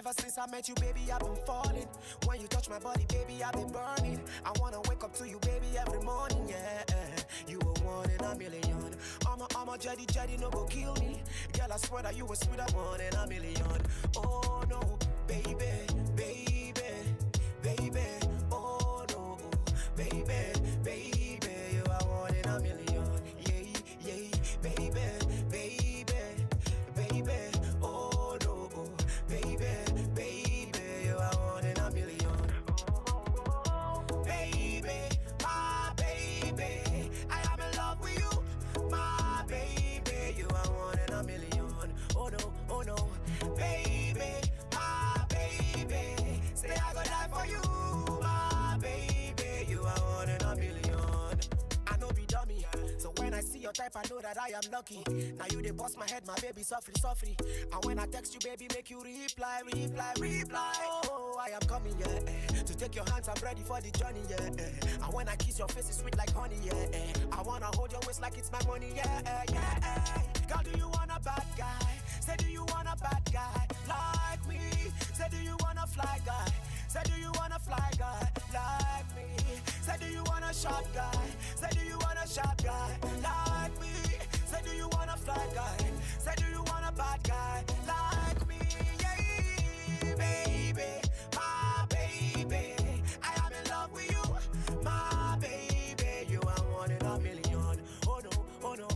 Ever since I met you, baby, I've been falling. When you touch my body, baby, I've been burning. I wanna wake up to you, baby, every morning, yeah. You were one in a million. I'm a jetty, no go kill me. Girl, I swear that you were sweet, I'm one in a million. Oh no, baby, baby, baby. Oh no, baby, baby, you are one in a million. Yeah, baby, baby, baby. Oh no, baby, you are one in a million. Baby, my baby, I am in love with you. My baby, you are one in a million. Oh no, baby, my baby, say I go die for you. My baby, you are one in a million. I know be dummy, so when I see your type, I know that I am lucky. Now you dey bust my head, my baby, softly. And when I text you, baby, make you reply. Oh, I am coming, yeah. To take your hands, I'm ready for the journey, yeah. And when I kiss your face, it's sweet like honey, yeah. I wanna hold your waist like it's my money, yeah. Girl, do you want a bad guy? Say, do you want a bad guy like me? Say, do you want a fly guy? Say, do you want a fly guy like me? Say, do you want a sharp guy? Say, do you want a sharp guy like me? Say, do you want a fly guy? Say, do you want a bad guy like me? Yeah, baby, my baby, I am in love with you. My baby, you are one in a million. Oh no,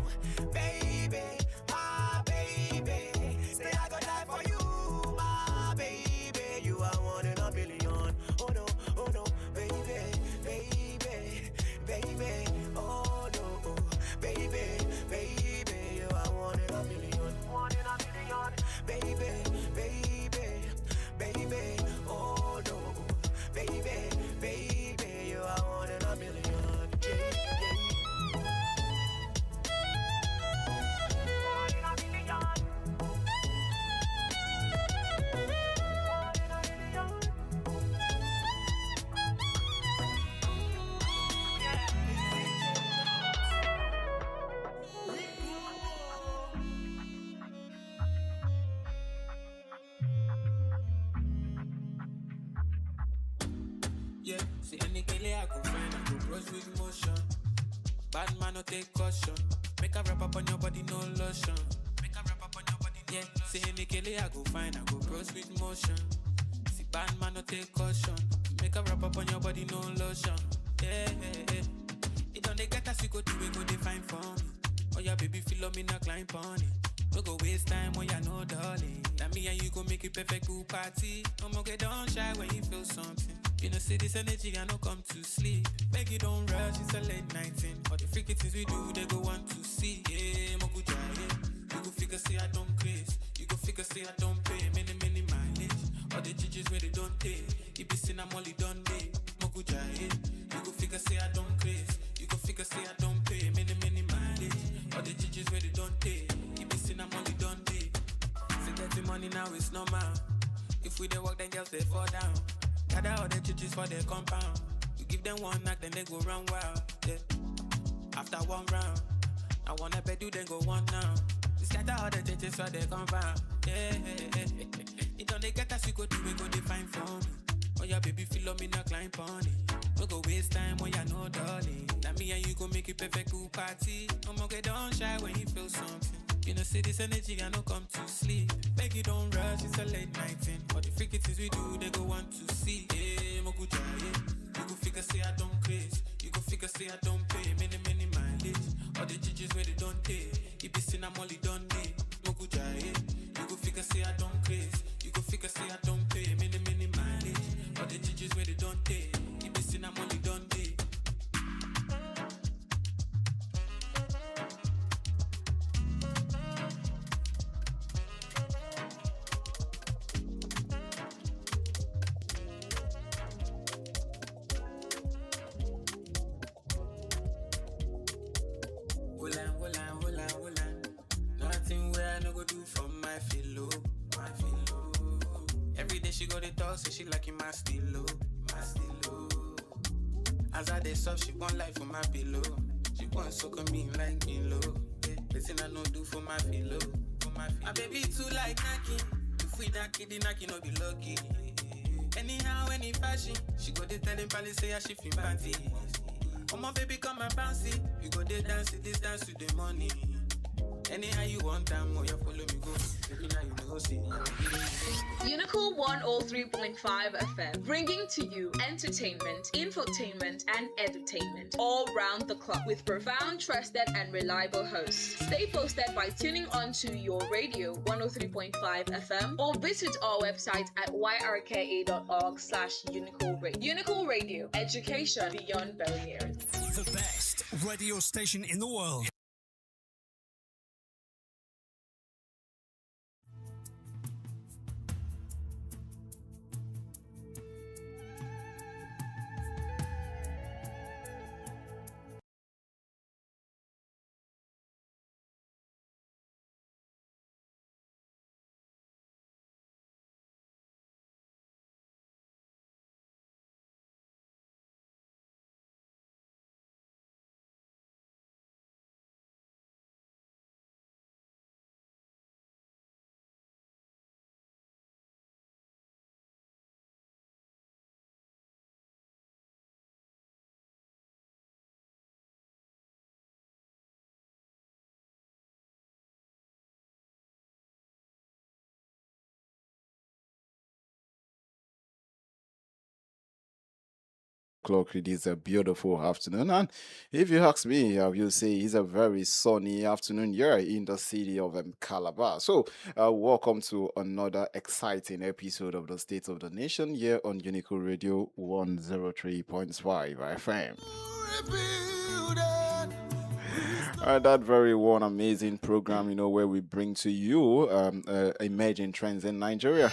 baby, my baby, say I go die for you. My baby, you are one in a million. Oh no, baby, oh no, baby, you are one in a million. One in a million, baby, oh no, baby, you are one in a million. One in a million. One in a million. Yeah, see any kele I go find, I go brush with motion. Bad man no take caution. Make a wrap up on your body, no lotion. Make a wrap up on your body, no lotion. See any kele I go find, I go brush with motion. See bad man no take caution. Make a wrap up on your body, no lotion. Yeah. It don't they get us, you go do it, go they find for me. Oh yeah, baby, feel me, not climb on it. No go waste time when you know, darling. That me and you go make it perfect cool party. I'ma get don't shy when you feel something. You know, see this energy, I no come to sleep. Make you don't rush, it's a late night thing. All the freaky things we do, they go want to see. Yeah, Mokuja, yeah. You go figure, say I don't craze. You go figure, say I don't pay. Many mileage. All the judges where they don't pay. If you see I'm only done day. Mokuja, yeah. You go figure, say I don't craze. You go figure, say I don't pay. Many mileage. All the judges where they don't pay. If you see I'm only done day. See, getting money now is normal. If we dey work, then girls they fall down. Gather all the churches for their compound. You give them one knock, then they go round wild. Yeah. After one round, I wanna bet you then go one now. You scatter all the churches for their compound. Yeah. It don't they get us, you go do it, go they find for me. Oh yeah, baby, feel me, not climb on it. No go waste time when you know, darling. That me and you go make it perfect cool party. I'ma get don't shy when you feel something. You know, see this energy, I no come to sleep. Beg you don't rush, it's a late night thing. All the freaky things we do, they go want to see. Yeah, Mokuja, yeah. You go figure, say I don't craze. You go figure, say I don't pay. Many mileage. All the judges where they don't pay. If you seen I'm only done day. Mokuja, yeah. You go figure, say I don't craze. You go figure, say I don't pay. Many mileage. All the judges where they don't pay. If you seen I'm only done day. Nothing where I no go do for my filo. Every day she go to talk, say she liking my stilo. As I dey soft, she want life for my pillow. She want suck on me like me low. Listen I no do for my filo. My baby too like knocking. If with that kid, knock no be lucky. Anyhow, any fashion, she go dey telling Palace say she feel fancy. Oh my baby, come and bounce it. We go dey dance this dance to the money. Anyhow you want time, or you follow me go. Baby, now you know see. Unicool 103.5 FM, bringing to you entertainment, infotainment, and edutainment all round the clock with profound, trusted, and reliable hosts. Stay posted by tuning on to your radio 103.5 FM or visit our website at yrka.org/Unicool Radio. Unicool Radio, education beyond barriers. The best radio station in the world. Clock. It is a beautiful afternoon, and if you ask me, I will say it's a very sunny afternoon here in the city of Calabar. So, welcome to another exciting episode of the State of the Nation here on Unico Radio 103.5 FM. That very one amazing program, where we bring to you emerging trends in Nigeria.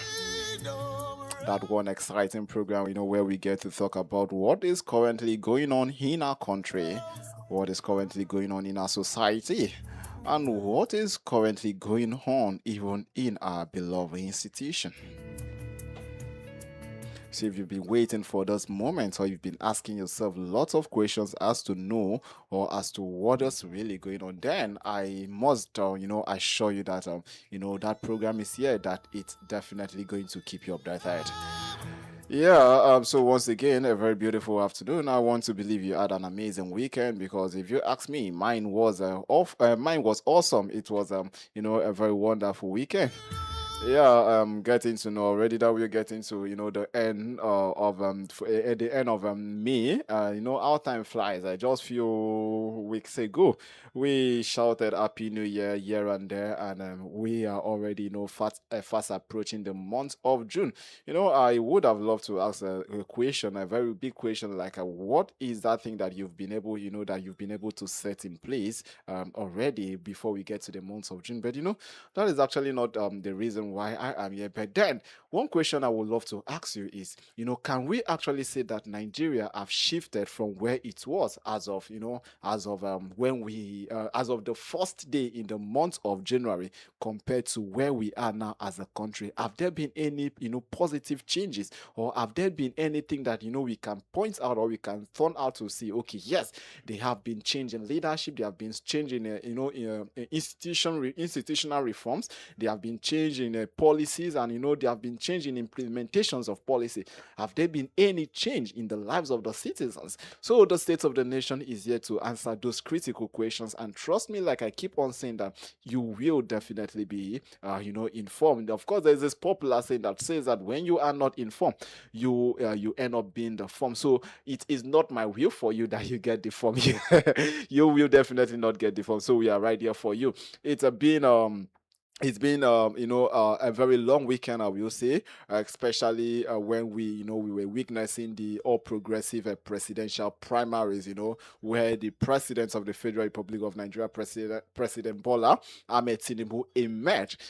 That one exciting program, where we get to talk about what is currently going on in our country, what is currently going on in our society, and what is currently going on even in our beloved institution. So if you've been waiting for this moment, or you've been asking yourself lots of questions as to know or as to what is really going on, then I must, assure you that, that program is here, that it's definitely going to keep you up that side. Yeah, so once again, a very beautiful afternoon. I want to believe you had an amazing weekend, because if you ask me, mine was awesome. It was a very wonderful weekend. Yeah, getting to know already that we're getting to the end at the end of May. Our time flies. Just few weeks ago we shouted Happy New Year here and there, and we are already fast approaching the month of June. I would have loved to ask a question, a very big question, like what is that thing that you've been able to set in place already before we get to the month of June. But that is actually not the reason why I am here. But then one question I would love to ask you is, can we actually say that Nigeria have shifted from where it was as of the first day in the month of January compared to where we are now as a country? Have there been any positive changes, or have there been anything that we can point out, or we can turn out to see, okay, yes, they have been changing leadership, they have been changing institutional reforms, they have been changing policies, and they have been changing implementations of policy. Have there been any change in the lives of the citizens? So the State of the Nation is here to answer those critical questions, and trust me, like I keep on saying, that you will definitely be informed. Of course, there's this popular saying that says that when you are not informed, you end up being the form. So it is not my will for you that you get the form. You will definitely not get the form. So we are right here for you. It's been a very long weekend, I will say, especially when we were witnessing the all progressive presidential primaries, where the president of the Federal Republic of Nigeria, President Bola Ahmed Tinubu, emerged,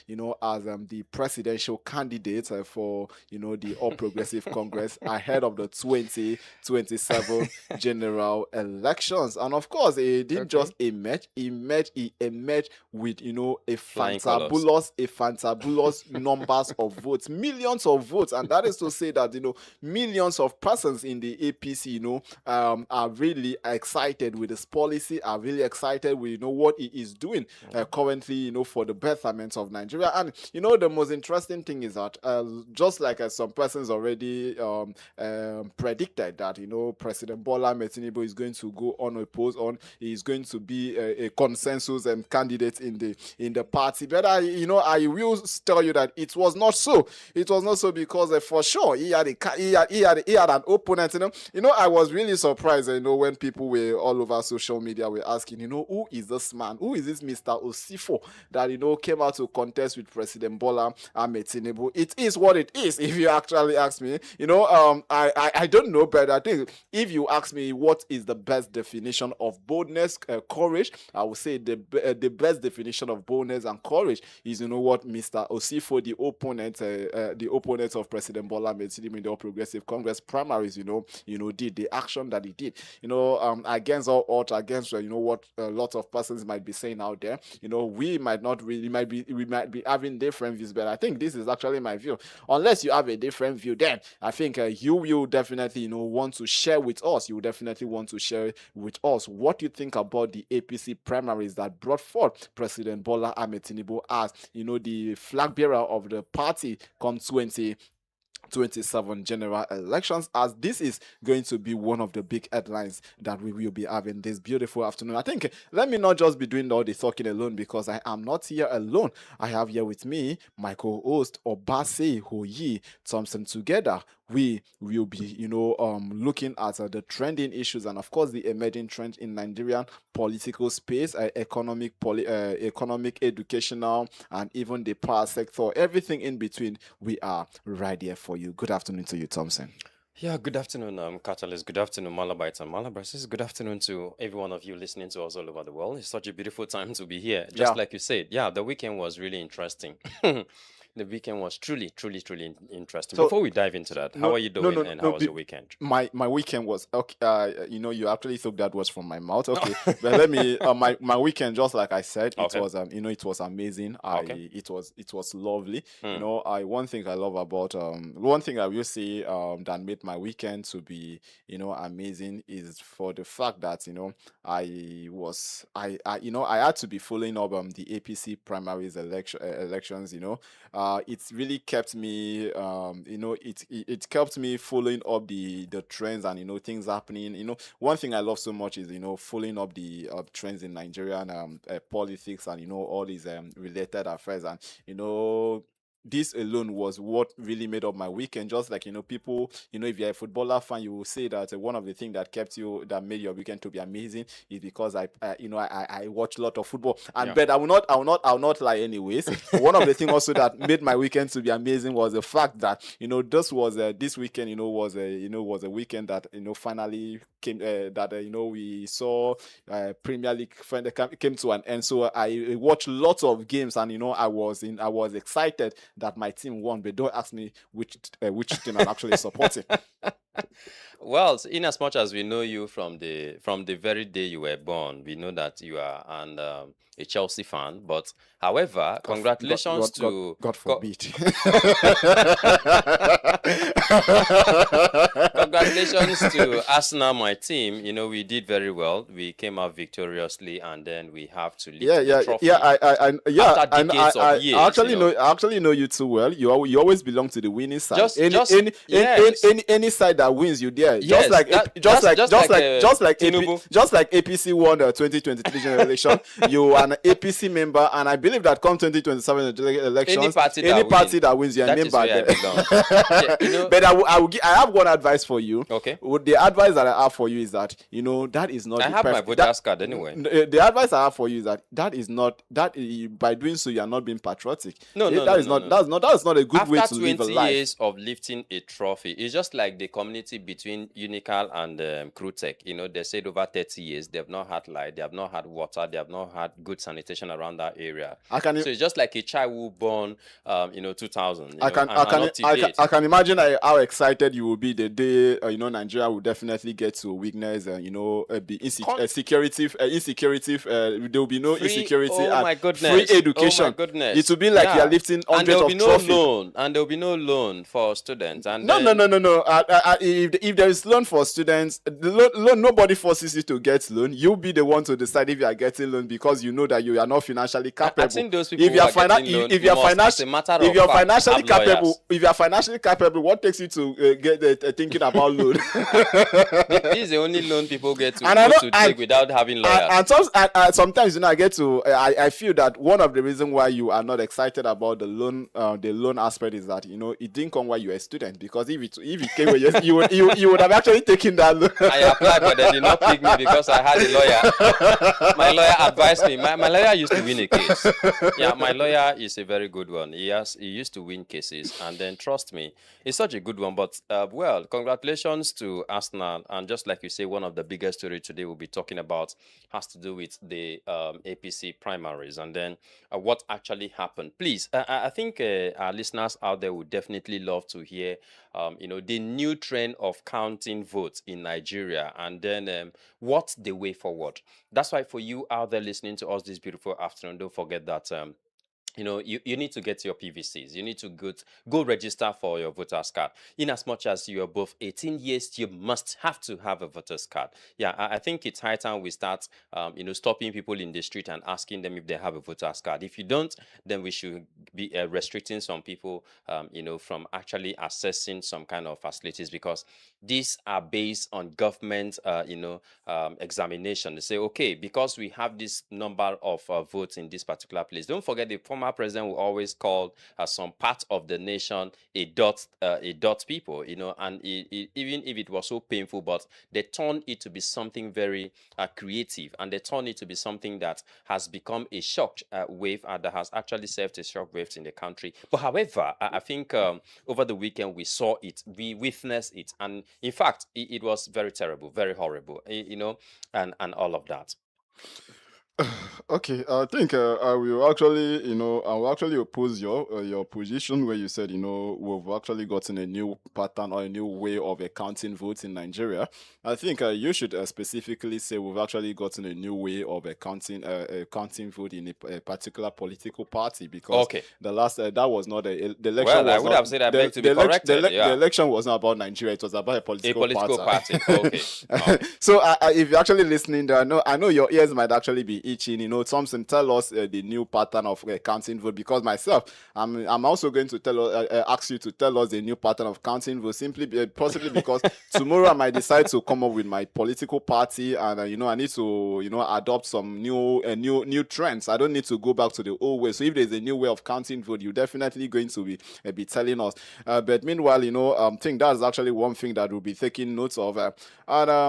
as the presidential candidate for, the All Progressive Congress ahead of the 2027 general elections. And of course, he didn't just emerge, he emerged with, a Flying fantabulous fantabulous numbers of votes, millions of votes, and that is to say that millions of persons in the APC, are really excited with this policy, are really excited with what it is doing currently, for the betterment of Nigeria. And the most interesting thing is that just like some persons already predicted that President Bola Ahmed Tinubu is going to go unopposed on, he is going to be a consensus and candidate in the party. But I will tell you that it was not so. It was not so because for sure he had an opponent. I was really surprised. When people were all over social media were asking, who is this man? Who is this Mr. Osifo that came out to contest with President Bola Ahmed Tinubu? It is what it is. If you actually ask me, I don't know, but I think if you ask me what is the best definition of boldness, courage, I would say the best definition of boldness and courage is what Mr. Osifo, the opponent of President Bola Ahmed Tinubu in the All Progressive Congress primaries, did the action that he did, against all odds, against what a lot of persons might be saying out there. We might be having different views, but I think this is actually my view. Unless you have a different view, then I think you will definitely want to share with us. You will definitely want to share with us what you think about the APC primaries that brought forth President Bola Ahmed Tinubu as the flag bearer of the party come 2027 general elections, as this is going to be one of the big headlines that we will be having this beautiful afternoon. I think let me not just be doing all the talking alone, because I am not here alone. I have here with me my co-host Obase Hoyi Thompson. Together we will be looking at the trending issues and of course the emerging trends in Nigerian political space, economic, educational, and even the power sector, everything in between. We are right here for you. Good afternoon to you, Thompson. Yeah, good afternoon, Catalyst. Good afternoon, Malabites and Malabrises. Good afternoon to every one of you listening to us all over the world. It's such a beautiful time to be here. Just like you said, the weekend was really interesting. The weekend was truly interesting. So, before we dive into that, how are you doing and how was your weekend? My weekend was okay. You actually thought that was from my mouth. Okay, but let me. My weekend, just like I said, it was it was amazing. It was lovely. One thing I love about one thing I will say that made my weekend to be amazing is for the fact that I had to be following up the APC primaries elections. It's really kept me it kept me following up the trends and things happening. One thing I love so much is following up the trends in Nigerian politics and all these related affairs, and this alone was what really made up my weekend. Just like people, if you're a footballer fan, you will say that one of the things that made your weekend to be amazing is because I watch a lot of football. And but I will not lie anyways. One of the things also that made my weekend to be amazing was the fact that this weekend was a weekend that finally came we saw Premier League came to an end. So I watched lots of games and I was excited that my team won, but don't ask me which team I'm actually supporting. Well, in as much as we know you from the very day you were born, we know that you are a Chelsea fan. But however, congratulations to God forbid. Congratulations to Arsenal, my team. We did very well. We came out victoriously, and then we have to lift the trophy. After decades of years. I actually know you too well. You always belong to the winning side. Any side that wins, you there. Yes, just like APC won the 2023 general election. You are an APC member, and I believe that come 2027 elections, any party that wins, you're a member. But I have one advice for you. Okay. The advice that I have for you is that that is not. I have my voter's card anyway. The advice I have for you is that is not by doing so you are not being patriotic. That's not a good way to live a life. After 20 years of lifting a trophy, it's just like the community between between Unical and Crewtech. They said over 30 years they've not had light, they have not had water, they have not had good sanitation around that area. So it's just like a child who born, 2000. I can imagine how excited you will be the day Nigeria will definitely get to witness be insecurity. There will be no insecurity. Oh my goodness! Free education. Oh my goodness! It will be like you are lifting hundreds of trophies. And there will be no loan for students. And no. If there is loan for students, loan, nobody forces you to get loan. You'll be the one to decide if you are getting loan because you know that you are not financially capable. I think those people if you are financially capable, what takes you to get thinking about loan? This is the only loan people get to take without having lawyers. And sometimes I get to. I feel that one of the reasons why you are not excited about the loan aspect is that it didn't come while you were a student, because if it came when you would have actually taken that loan. I applied, but they did not pick me because I had a lawyer. My lawyer advised me. My lawyer used to win a case. Yeah, my lawyer is a very good one. He used to win cases, and then trust me, it's such a good one. But congratulations to Arsenal. And just like you say, one of the biggest stories today we'll be talking about has to do with the APC primaries, and then what actually happened. Please, I think our listeners out there would definitely love to hear the new trend of counting votes in Nigeria, and then what's the way forward. That's why for you out there listening to us this beautiful afternoon, don't forget that you need to get your PVCs. You need to go register for your voter's card. In as much as you are above 18 years, you must have to have a voter's card. Yeah, I think it's high time we start, stopping people in the street and asking them if they have a voter's card. If you don't, then we should be restricting some people, from actually accessing some kind of facilities, because these are based on government, examination. They say, okay, because we have this number of votes in this particular place. Don't forget the former president will always call some part of the nation a dot people, and even if it was so painful, but they turned it to be something very creative, and they turned it to be something that has become a shock wave, that has actually served a shock wave in the country. But however, I think over the weekend we saw it, we witnessed it, and in fact, it was very terrible, very horrible, and all of that. Okay, I think I will actually oppose your position where you said we've actually gotten a new pattern or a new way of counting votes in Nigeria. I think you should specifically say we've actually gotten a new way of counting vote in a particular political party, because the last that was not the election. Well, I would have said I beg to be corrected. The election was not about Nigeria; it was about a political party. Okay. So if you're actually listening, I know your ears might actually be itching. Thompson, tell us the new pattern of counting vote, because myself, I'm also going to ask you to tell us the new pattern of counting vote, possibly because tomorrow I might decide to come up with my political party, and I need to adopt some new trends. I don't need to go back to the old way. So if there's a new way of counting vote, you're definitely going to be telling us. But meanwhile, I think that's actually one thing that we'll be taking notes of. And